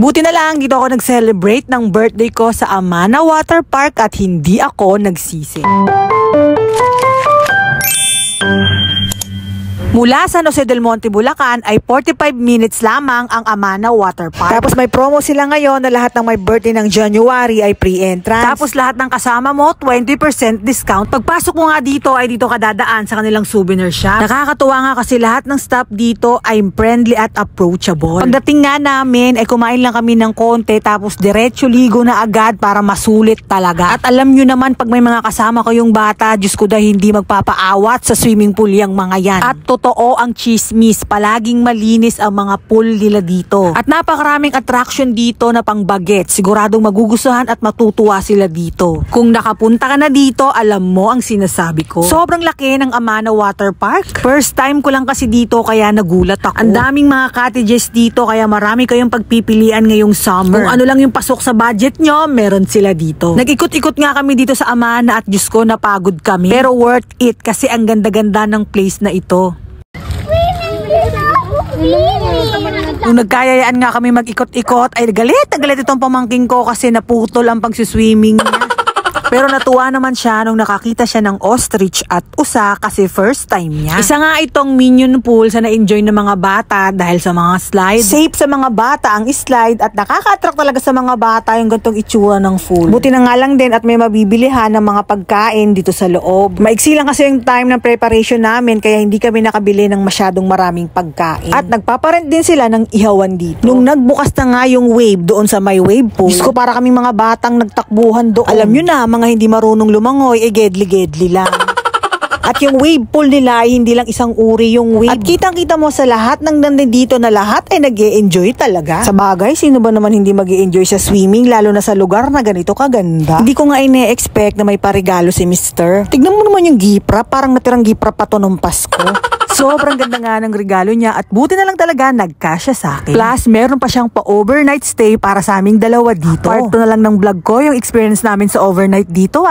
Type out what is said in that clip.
Buti na lang dito ako nag-celebrate ng birthday ko sa Amana Water Park at hindi ako nagsisi. Mula San Jose del Monte, Bulacan ay 45 minutes lamang ang Amana Water Park. Tapos may promo sila ngayon na lahat ng may birthday ng January ay pre-entrance. Tapos lahat ng kasama mo 20% discount. Pagpasok mo nga dito ay dito ka dadaan sa kanilang souvenir shop. Nakakatuwa nga kasi lahat ng staff dito ay friendly at approachable. Pagdating nga namin ay kumain lang kami ng konti tapos diretso ligo na agad para masulit talaga. At alam nyo naman pag may mga kasama kayong bata, Diyos ko dahil hindi magpapaawat sa swimming pool yung mga yan. At totoo ang chismis, palaging malinis ang mga pool nila dito. At napakaraming attraction dito na pang baget. Siguradong magugustuhan at matutuwa sila dito. Kung nakapunta ka na dito, alam mo ang sinasabi ko. Sobrang laki ng Amana Water Park. First time ko lang kasi dito kaya nagulat ako. Ang daming mga cottages dito kaya marami kayong pagpipilian ngayong summer. Kung ano lang yung pasok sa budget nyo, meron sila dito. Nag-ikot-ikot nga kami dito sa Amana at Diyos ko napagod kami. Pero worth it kasi ang ganda-ganda ng place na ito. Nung nagkayayaan nga kami mag-ikot-ikot, ay galit na galit itong pamangking ko kasi naputol ang pagsiswimming niya. Pero natuwa naman siya nung nakakita siya ng ostrich at usa kasi first time niya. Isa nga itong minion pool sa na-enjoy ng mga bata dahil sa mga slide. Safe sa mga bata ang slide at nakaka-attract talaga sa mga bata yung gantong itsura ng pool. Buti na nga lang din at may mabibilihan ng mga pagkain dito sa loob. Maiksi lang kasi yung time ng preparation namin kaya hindi kami nakabili ng masyadong maraming pagkain. At nagpaparent din sila ng ihawan dito. Nung nagbukas na nga yung wave doon sa may wave pool, Diyos ko para kaming mga batang nagtakbuhan doon. Alam nyo na, mga hindi marunong lumangoy, gedli-gedli lang. At yung wave pool nila ay hindi lang isang uri yung wave. At kitang-kita mo sa lahat ng nandito na lahat ay nag-e-enjoy talaga. Sa bagay, sino ba naman hindi mag-e-enjoy sa swimming lalo na sa lugar na ganito kaganda? Hindi ko nga ine-expect na may parigalo si Mr. Tignan mo naman yung gipra, parang natirang gipra pa to nung Pasko. Sobrang ganda nga ng regalo niya at buti na lang talaga nagkasya sa akin. Plus, meron pa siyang pa-overnight stay para sa aming dalawa dito. Part 2 na lang ng vlog ko, yung experience namin sa overnight dito